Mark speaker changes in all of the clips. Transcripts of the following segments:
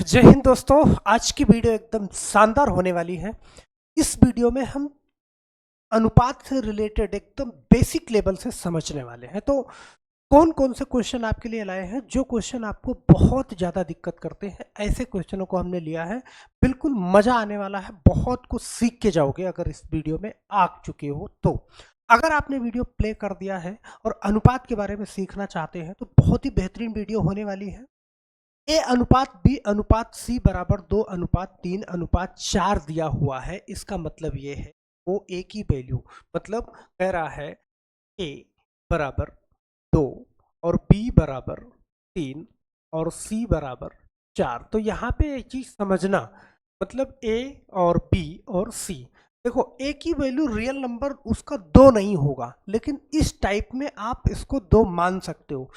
Speaker 1: जय हिंद दोस्तों। आज की वीडियो एकदम शानदार होने वाली है। इस वीडियो में हम अनुपात से रिलेटेड एकदम बेसिक लेवल से समझने वाले हैं। तो कौन कौन से क्वेश्चन आपके लिए लाए हैं, जो क्वेश्चन आपको बहुत ज़्यादा दिक्कत करते हैं, ऐसे क्वेश्चनों को हमने लिया है। बिल्कुल मज़ा आने वाला है, बहुत कुछ सीख के जाओगे अगर इस वीडियो में आ चुके हो तो। अगर आपने वीडियो प्ले कर दिया है और अनुपात के बारे में सीखना चाहते हैं तो बहुत ही बेहतरीन वीडियो होने वाली है। ए अनुपात बी अनुपात सी बराबर 2 अनुपात 3 अनुपात 4 दिया हुआ है। इसका मतलब ये है वो ए की वैल्यू, मतलब कह रहा है ए बराबर 2 और बी बराबर 3 और सी बराबर 4। तो यहाँ पे एक चीज समझना, मतलब ए और बी और सी, देखो ए की वैल्यू रियल नंबर उसका 2 नहीं होगा, लेकिन इस टाइप में आप इसको 2 मान सकते हो।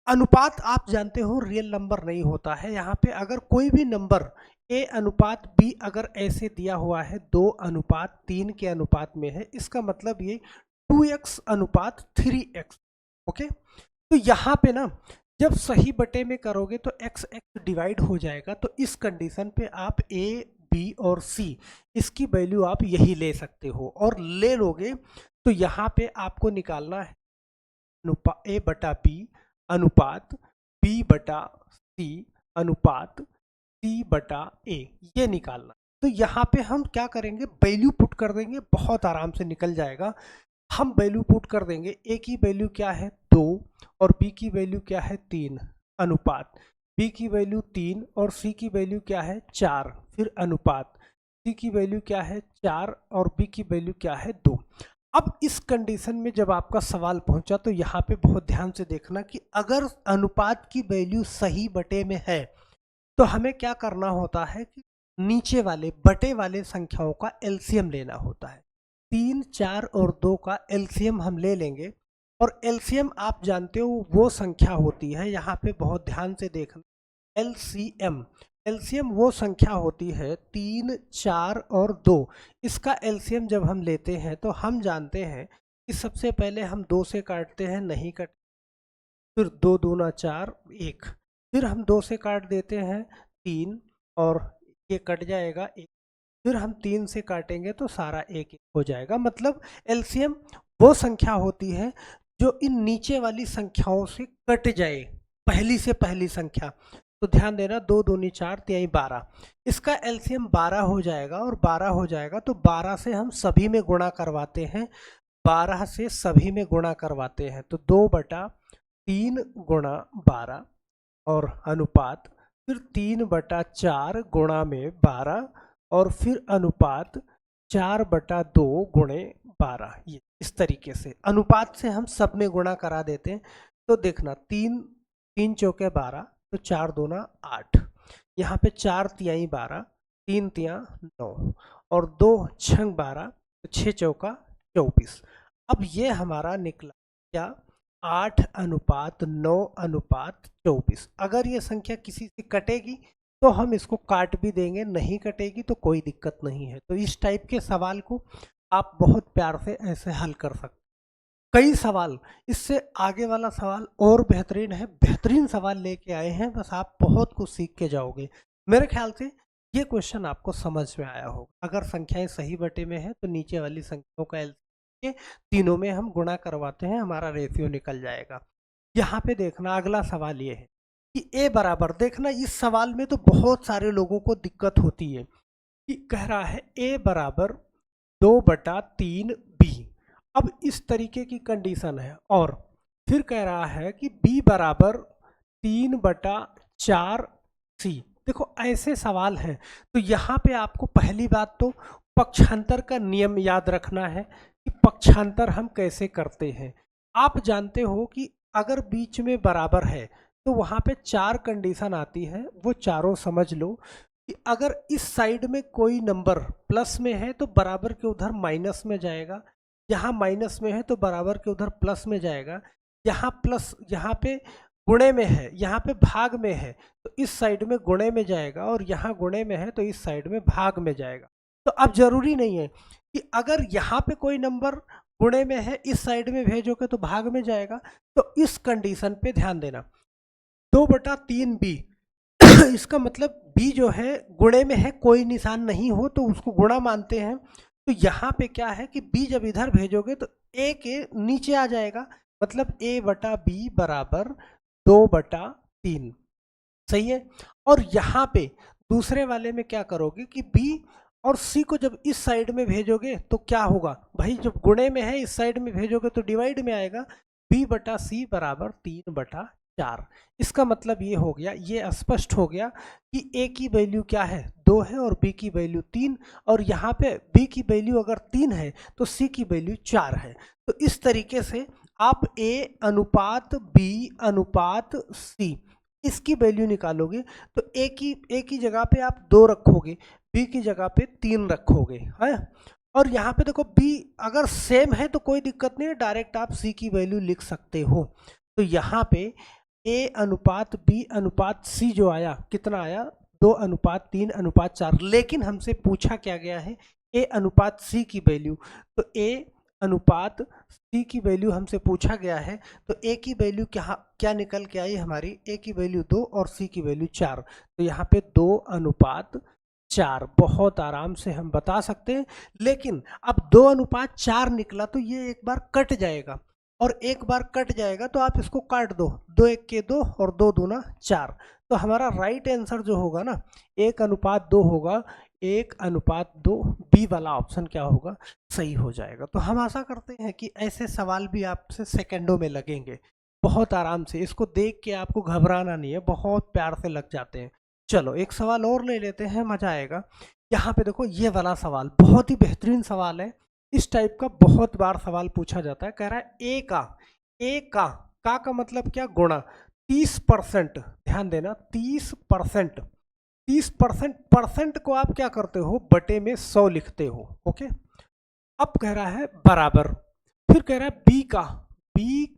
Speaker 1: अनुपात आप जानते हो रियल नंबर नहीं होता है। यहाँ पे अगर कोई भी नंबर ए अनुपात बी अगर ऐसे दिया हुआ है 2 अनुपात 3 के अनुपात में है, इसका मतलब ये 2x अनुपात 3x। ओके, तो यहाँ पे ना जब सही बटे में करोगे तो x x डिवाइड हो जाएगा। तो इस कंडीशन पे आप a b और c इसकी वैल्यू आप यही ले सकते हो, और ले लोगे तो यहाँ पे आपको निकालना है a बटा b अनुपात b बटा c अनुपात c बटा a, ये निकालना। तो यहाँ पे हम क्या करेंगे, वैल्यू पुट कर देंगे, बहुत आराम से निकल जाएगा। हम वैल्यू पुट कर देंगे, a की वैल्यू क्या है 2 और b की वैल्यू क्या है 3 अनुपात b की वैल्यू 3 और c की वैल्यू क्या है 4, फिर अनुपात c की वैल्यू क्या है 4 और b की वैल्यू क्या है 2। अब इस कंडीशन में जब आपका सवाल पहुंचा तो यहाँ पे बहुत ध्यान से देखना कि अगर अनुपात की वैल्यू सही बटे में है तो हमें क्या करना होता है कि नीचे वाले बटे वाले संख्याओं का एलसीएम लेना होता है। 3, 4 और 2 का एलसीएम हम ले लेंगे, और एलसीएम आप जानते हो वो संख्या होती है, यहाँ पे बहुत ध्यान से देखना, एलसीएम एलसीएम वो संख्या होती है 3, 4 और 2। इसका एलसीएम जब हम लेते हैं तो हम जानते हैं कि सबसे पहले हम 2 से काटते हैं, नहीं कट, फिर 2 दूना 4 1, फिर हम 2 से काट देते हैं 3 और ये कट जाएगा 1, फिर हम 3 से काटेंगे तो सारा 1 1 हो जाएगा। मतलब एलसीएम वो संख्या होती है जो इन नीचे वाली संख्याओं से कट जाए, पहली से पहली संख्या। तो ध्यान देना, 2 दूनी 4 तिहाई 12, इसका एलसीएम 12 हो जाएगा, और 12 हो जाएगा तो 12 से हम सभी में गुणा करवाते हैं, 12 से सभी में गुणा करवाते हैं। तो 2 बटा 3 गुणा 12 और अनुपात फिर 3 बटा 4 गुणा में 12 और फिर अनुपात 4 बटा 2 गुणे 12। ये इस तरीके से अनुपात से हम सब में गुणा करा देते हैं। तो देखना, 3 चौके 12, तो 4 दूना 8, यहाँ पे 4 तिहाई 12, 3 तिया 9 और 2 छंग 12, तो 6 चौका 24। अब ये हमारा निकला क्या, 8 अनुपात 9 अनुपात 24। अगर ये संख्या किसी से कटेगी तो हम इसको काट भी देंगे, नहीं कटेगी तो कोई दिक्कत नहीं है। तो इस टाइप के सवाल को आप बहुत प्यार से ऐसे हल कर सकते। कई सवाल, इससे आगे वाला सवाल और बेहतरीन है, बेहतरीन सवाल लेके आए हैं, बस आप बहुत कुछ सीख के जाओगे। मेरे ख्याल से ये क्वेश्चन आपको समझ में आया होगा। अगर संख्याएं सही बटे में है तो नीचे वाली संख्याओं का एलसीएम तीनों में हम गुणा करवाते हैं, हमारा रेशियो निकल जाएगा। यहाँ पे देखना, अगला सवाल ये है कि ए बराबर, देखना इस सवाल में तो बहुत सारे लोगों को दिक्कत होती है कि कह रहा है ए बराबर 2 बटा 3 बी। अब इस तरीके की कंडीशन है, और फिर कह रहा है कि b बराबर 3 बटा 4 सी। देखो ऐसे सवाल हैं तो यहाँ पे आपको पहली बात तो पक्षांतर का नियम याद रखना है कि पक्षांतर हम कैसे करते हैं। आप जानते हो कि अगर बीच में बराबर है तो वहाँ पे 4 कंडीशन आती है, वो चारों समझ लो कि अगर इस साइड में कोई नंबर प्लस में है तो बराबर के उधर माइनस में जाएगा, यहाँ माइनस में है तो बराबर के उधर प्लस में जाएगा, यहाँ प्लस, यहाँ पे गुणे में है, यहाँ पे भाग में है तो इस साइड में गुणे में जाएगा, और यहाँ गुणे में है तो इस साइड में भाग में जाएगा। तो अब जरूरी नहीं है कि अगर यहाँ पे कोई नंबर गुणे में है इस साइड में भेजोगे तो भाग में जाएगा। तो इस कंडीशन पे ध्यान देना, 2 बटा 3 बी इसका मतलब b जो है गुणे में है, कोई निशान नहीं हो तो उसको गुणा मानते हैं। तो यहाँ पे क्या है कि b जब इधर भेजोगे तो a के नीचे आ जाएगा, मतलब a बटा b बराबर 2/3, सही है। और यहाँ पे दूसरे वाले में क्या करोगे कि b और c को जब इस साइड में भेजोगे तो क्या होगा भाई, जब गुणे में है इस साइड में भेजोगे तो डिवाइड में आएगा, b बटा c बराबर 3/4। इसका मतलब ये हो गया, ये स्पष्ट हो गया कि a की वैल्यू क्या है 2 है और b की वैल्यू 3, और यहाँ पे b की वैल्यू अगर 3 है तो c की वैल्यू 4 है। तो इस तरीके से आप a अनुपात b अनुपात c इसकी वैल्यू निकालोगे तो a की जगह पे आप 2 रखोगे, b की जगह पे 3 रखोगे, है। और यहाँ पे देखो b अगर सेम है तो कोई दिक्कत नहीं है, डायरेक्ट आप c की वैल्यू लिख सकते हो। तो यहाँ पे a अनुपात b अनुपात c जो आया कितना आया 2:3:4, लेकिन हमसे पूछा क्या गया है a अनुपात c की वैल्यू। तो a अनुपात c की वैल्यू हमसे पूछा गया है, तो a की वैल्यू क्या निकल के आई हमारी, a की वैल्यू 2 और c की वैल्यू 4। तो यहाँ पे 2:4 बहुत आराम से हम बता सकते हैं। लेकिन अब 2:4 निकला तो ये एक बार कट जाएगा, और एक बार कट जाएगा तो आप इसको काट दो, 2 1 के 2 और 2 दूना 4। तो हमारा राइट आंसर जो होगा ना 1:2 होगा, 1:2 बी वाला ऑप्शन क्या होगा, सही हो जाएगा। तो हम आशा करते हैं कि ऐसे सवाल भी आपसे सेकंडों में लगेंगे, बहुत आराम से, इसको देख के आपको घबराना नहीं है, बहुत प्यार से लग जाते हैं। चलो एक सवाल और ले लेते हैं, मजा आएगा। यहाँ पे देखो ये वाला सवाल बहुत ही बेहतरीन सवाल है, इस टाइप का बहुत बार सवाल पूछा जाता है। कह रहा है ए का मतलब क्या, गुणा 30%, ध्यान देना 30%, 30% परसेंट को आप क्या करते हो बटे में 100 लिखते हो, ओके। अब कह रहा है बराबर, फिर कह रहा है बी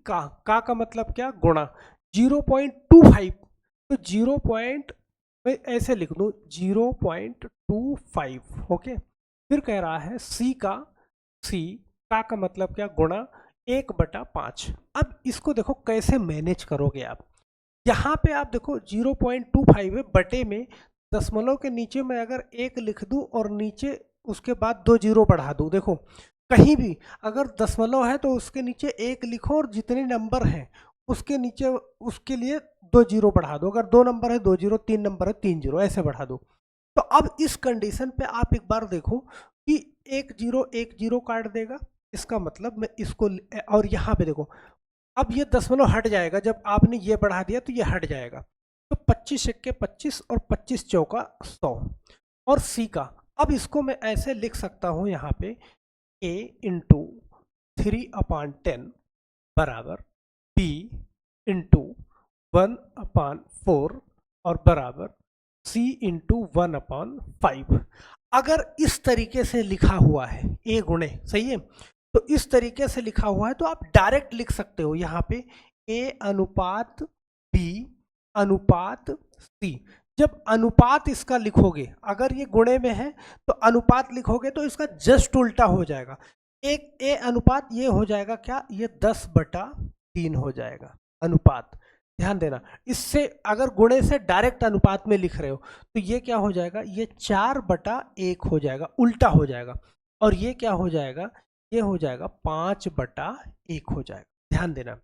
Speaker 1: का मतलब क्या, गुणा 0.25, तो 0. मैं ऐसे लिख दूं 0.25, ओके। फिर कह रहा है सी का मतलब क्या, गुणा 1/5। अब इसको देखो कैसे मैनेज करोगे आप, यहाँ पे आप देखो 0.25 है, बटे में दशमलव के नीचे मैं अगर 1 लिख दूं और नीचे उसके बाद 2 जीरो बढ़ा दूं, देखो कहीं भी अगर दशमलव है तो उसके नीचे 1 लिखो और जितने नंबर हैं उसके नीचे उसके लिए 2 जीरो बढ़ा दो, अगर 2 नंबर है 2 जीरो, 3 नंबर है 3 जीरो, ऐसे बढ़ा दो। तो अब इस कंडीशन पे आप एक बार देखो कि 1 0 काट देगा, इसका मतलब मैं इसको, और यहाँ पे देखो अब ये दशमलव हट जाएगा, जब आपने ये बढ़ा दिया तो ये हट जाएगा। तो 25 1 के 25 और 25 चौका 100। और सी का, अब इसको मैं ऐसे लिख सकता हूँ यहाँ पे a इंटू 3/10 बराबर b इंटू 1/4 और बराबर c इंटू 1/5। अगर इस तरीके से लिखा हुआ है a गुणे, सही है, तो इस तरीके से लिखा हुआ है तो आप डायरेक्ट लिख सकते हो यहाँ पे a अनुपात b अनुपात c। जब अनुपात इसका लिखोगे, अगर ये गुणे में है तो अनुपात लिखोगे तो इसका जस्ट उल्टा हो जाएगा, एक a अनुपात ये हो जाएगा क्या, ये 10/3 हो जाएगा अनुपात। ध्यान देना, इससे अगर गुणे से डायरेक्ट अनुपात में लिख रहे हो तो ये क्या हो जाएगा, ये 4/1 हो जाएगा, उल्टा हो जाएगा। और ये क्या हो जाएगा, ये हो जाएगा 5/1 हो जाएगा। ध्यान देना,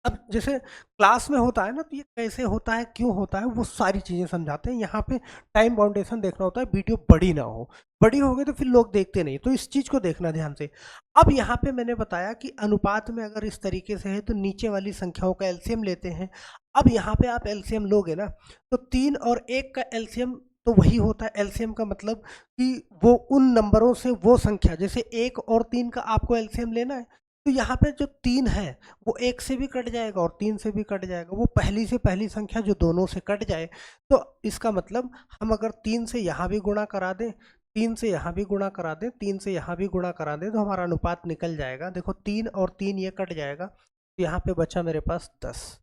Speaker 1: अब जैसे क्लास में होता है ना, तो ये कैसे होता है, क्यों होता है, वो सारी चीज़ें समझाते हैं। यहाँ पे टाइम बाउंडेशन देखना होता है, वीडियो बड़ी ना हो, बड़ी हो गई तो फिर लोग देखते नहीं, तो इस चीज़ को देखना ध्यान से। अब यहाँ पे मैंने बताया कि अनुपात में अगर इस तरीके से है तो नीचे वाली संख्याओं का एलसीएम लेते हैं। अब यहाँ पे आप एलसीएम लोगे ना, तो 3 और 1 का एलसीएम तो वही होता है। एलसीएम का मतलब कि वो उन नंबरों से वो संख्या, जैसे 1 और 3 का आपको एलसीएम लेना है, तो यहाँ पे जो 3 है वो 1 से भी कट जाएगा और 3 से भी कट जाएगा, वो पहली से पहली संख्या जो दोनों से कट जाए। तो इसका मतलब हम अगर 3 से यहाँ भी गुणा करा दें, 3 से यहाँ भी गुणा करा दें, 3 से यहाँ भी गुणा करा दें, तो हमारा अनुपात निकल जाएगा। देखो 3 और 3 ये कट जाएगा, तो यहाँ पे बचा मेरे पास 10।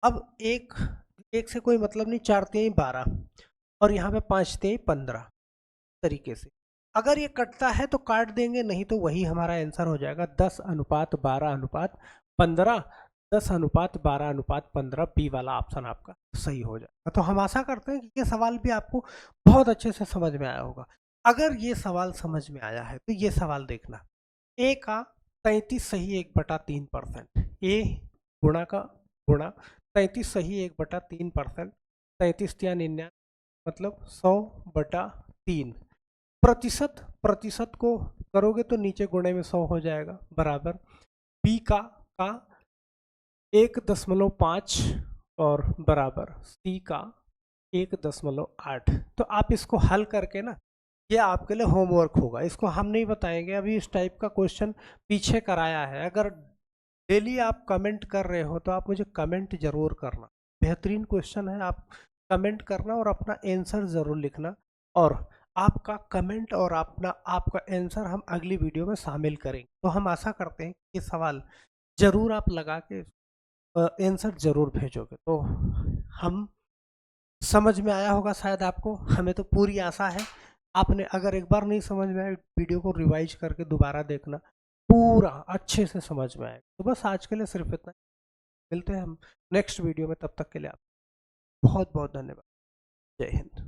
Speaker 1: अब एक से कोई मतलब नहीं, 4 3 12 और यहाँ पे 5 3 15 तरीके से। अगर ये कटता है तो काट देंगे, नहीं तो वही हमारा आंसर हो जाएगा 10:12:15। 10:12:15 बी वाला ऑप्शन आपका सही हो जाएगा। तो हम आशा करते हैं कि ये सवाल भी आपको बहुत अच्छे से समझ में आया होगा। अगर ये सवाल समझ में आया है तो ये सवाल देखना, ए का 33 सही 1/3%, ए गुणा का गुणा 33 सही 1/3%, 33 या 99 मतलब 100/3। प्रतिशत प्रतिशत को करोगे तो नीचे गुणे में 100 हो जाएगा, बराबर बी का 1.5 और बराबर सी का 1.8। तो आप इसको हल करके ना, ये आपके लिए होमवर्क होगा, इसको हम नहीं बताएंगे, अभी इस टाइप का क्वेश्चन पीछे कराया है। अगर डेली आप कमेंट कर रहे हो तो आप मुझे कमेंट जरूर करना, बेहतरीन क्वेश्चन है, आप कमेंट करना और अपना आंसर ज़रूर लिखना, और आपका कमेंट और आपका आंसर हम अगली वीडियो में शामिल करेंगे। तो हम आशा करते हैं कि ये सवाल ज़रूर आप लगा के आंसर ज़रूर भेजोगे। तो हम समझ में आया होगा शायद आपको, हमें तो पूरी आशा है। आपने अगर एक बार नहीं समझ में आया, वीडियो को रिवाइज करके दोबारा देखना, पूरा अच्छे से समझ में आएगा। तो बस आज के लिए सिर्फ इतना, मिलते हैं हम नेक्स्ट वीडियो में, तब तक के लिए आप बहुत बहुत धन्यवाद। जय हिंद।